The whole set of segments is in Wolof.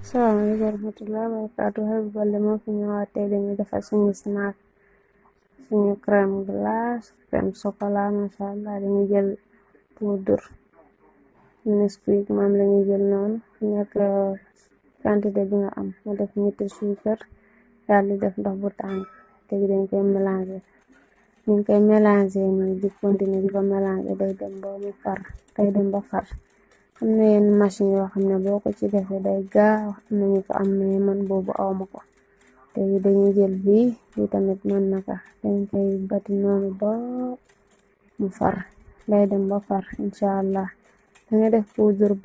Salaamaaleykum wa rahmatulah barakaatu Habiba Baldé moo fi ñëwaat tey dañuy defar suñu snack suñu crème glace crème chocolat macha allah dañuy jël poudre Nesquik moom lañuy jël noonu nekk quantité bi nga am nga def ñetti suukar daal di def ndox bu tàng léegi dañ koy mélanger ñu koy mélanger nii di continuer di ko mélanger day dem ba mu far day dem ba far. am na yenn machine yoo xam ne boo ko ci defee day gaaw am nañu ko am mais man boobu awma ko léegi dañuy jël bii tamit mën naka dañ koy bati noonu ba mu far day dem ba far incha allah dangay def poudre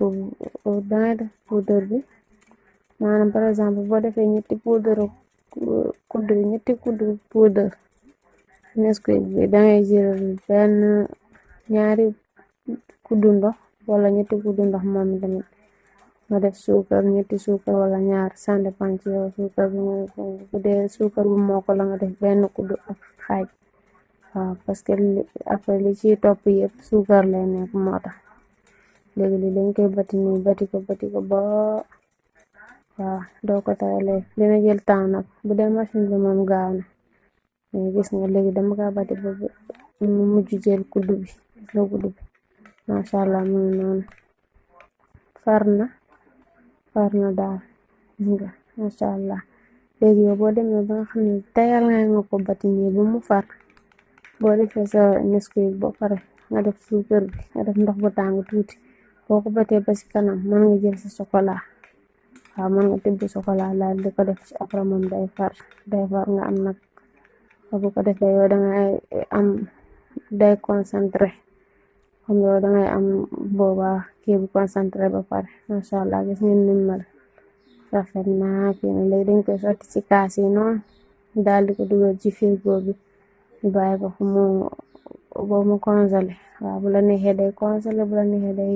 bi maanaam par exemple boo defee ñetti kuddu poudre Nesquik bi dangay jël ñaari kuddu ndox wala ñetti kuddu ndox moom tamit nga def suukar ñetti suukar wala ñaar ça dépend ci yow suukar bi bu dee suukar bu mokk la nga def benn kuddu ak xaaj waaw parce que après li ci topp yëpp suukar lay nekk moo tax léegi li dañ koy bati ko ba waaw doo ko tayalee dina jël temps nag bu dee machine bi moom gaaw na mais gis nga léegi dama ka bati ba mu mujj jël kuddu bi macha allah mu ngi noonu far na daal nga macha allah léegi yow boo demee ba nga xam ne tayal nga ko bati nii ba mu far boo defee sa Nesquik ba pare nga def suukar bi nga def ndox bu tàng tuuti boo ko batee ba ci kanam mën nga jël sa chocolat waaw mën nga tibb chocolat daal di ko def ci après moom day far nga am nag bu ko defee yow dangay am day concentré comme yow dangay am booba kii bu concentré ba pare macha allah gis ngeen ni mel rafet naa kii na léegi dañ koy sotti ci kaas yi noonu daal di ko dugal ci frigo bi ñu bàyyi ko fu mu congelé waaw bu la neexee day congelé bu la neexee day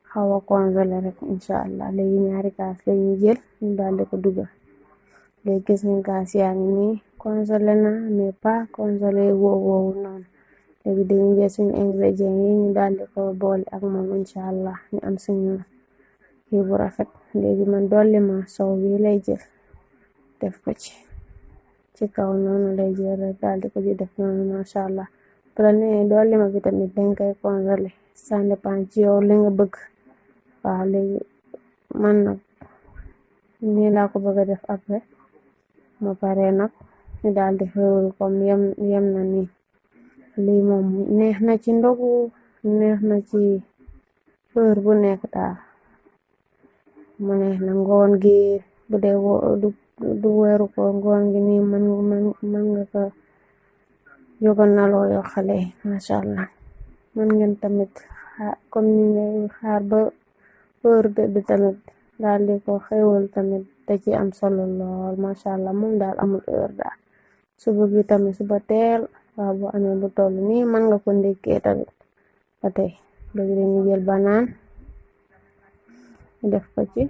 xaw a congelé rek incha allah léegi ñaari kaas lañuy jël ñu daal di ko dugal léegi gis ngeen kaas yaa ngi nii congelé na mais pas congelé woowu noonu léegi dañuy jël suñu ingrédients yi ñu daal di ko boole ak moom incha allah ñu am suñu kii bu rafet léegi man dolli ma sow bi lay jël def ko ci kaw noonu lay jël rek daal di ko ci def noonu macha allah bu la neexee dolli ma bi tamit dañ koy congelé ça dépend ci yow li nga bëgg waaw léegi man nag nii laa ko bëgg a def après ma pare nag ñu daal di xewul comme yem na nii lii moom neex na ci ndogu neex na ci heure bu nekk daal mu neex na ngoon gi bu dee du weeru ko ngoon gi nii mën nga ko yogal na loo yoo xale macha allah mën ngeen tamit comme ni ngay xaar ba heure bi tamit daal di ko xewal tamit da ci am solo lool macha allah moom daal amul heure daal suba gi tamit suba teel waaw bu amee bu toll nii mën nga ko ndekkee tamit ba tey léegi dañuy jël banaan ñu def ko ci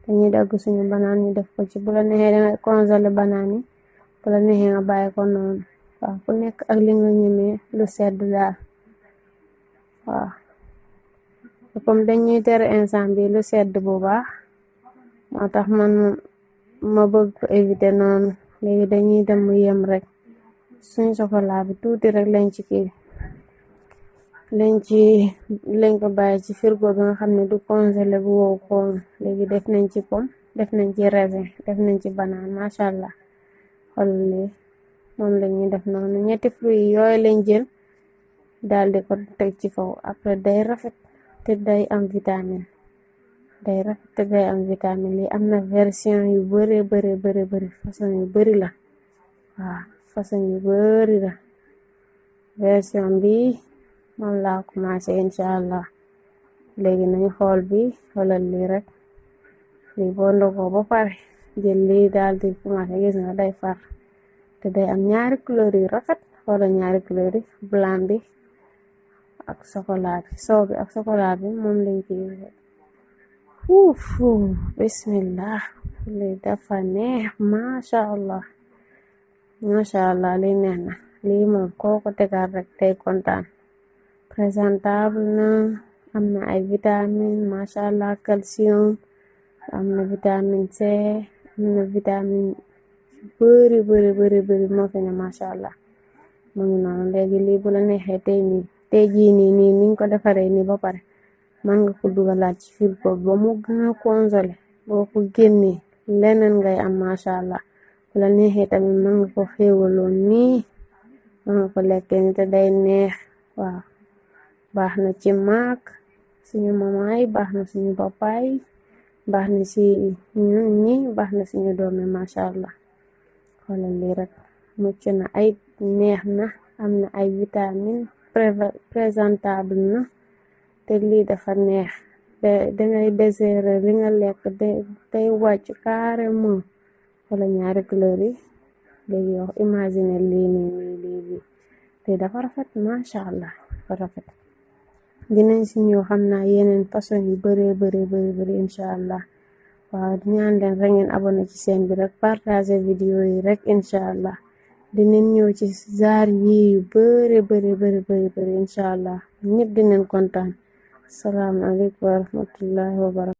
dañuy dagg suñu banaan ñu def ko ci bu la neexee dangay congelé banaan yi bu la neexee nga bàyyi ko noonu waaw ku nekk ak li nga ñemee lu sedd daal waaw comme dañuy tere instant bi lu sedd bu baax moo tax man ma bëgg ko éviter noonu léegi dañuy dem mu yem rek suñu chocolat bi tuuti rek lañ ko bàyyi ci frigo bi nga xam ne du congelé bu wow koon léegi def nañ ci pomme def nañ ci raisin def nañ ci banane macha allah xoolal lii moom lañuy def noonu ñetti fruits yooyu lañ jël daal di ko teg ci kaw après day rafet te day am vitamine lii am na version yu bari façon yu bari la waaw façon yu bari la version bi moom laa commencé incha allah léegi nañu xool bi xoolal lii rek lii boo ndogoo ba pare jël lii daal di commencé gis nga day far te day am ñaari couleur yu rafet xoolal ñaari couleur yi blanc bi ak chocolat bi sow bi ak chocolat bi moom lañ ci bismillah lii dafa neex masha allah lii neex na lii moom kooko tegaat rek tey kontaan présentable na am na ay vitamine masha allah calcium am na vitamine C, am na vitamine bëri bëri bëri bëri moo fi ne macha allah. mu ngi noonu léegi lii bu la neexee tey jii nii niñ ko defaree nii ba pare man nga ko dugalaat ci frigo ba mu gën a congelé boo ko génnee leneen ngay am macha allah. bu la neexee tamit mën nga ko xéewaloo nii mën nga ko lekkee ni te day neex. waaw baax na ci maak suñu mamaay baax na suñu papaay baax na ci ñun ñi baax na suñu doomi macha allah. xoolal lii rek mucc na ay neex na am na ay vitamine présentable na te lii dafa neex dangay désiré li nga lekk day wàcc carrément. wala ñaari couleur yi léegi yow imaginer lii te dafa rafet macha allah dafa rafet. dinañ si ñëw xam naa yeneen façon yu bari incha allah. waaw ñaan leen rek ngeen abonné ci chaîne bi rek partager vidéo yi rek incha allah. dinañ ñëw ci zaar yi yu bari incha allah ñëpp dinañ kontaan. salaamaaleykum wa rahmatullahi wa barakatuh.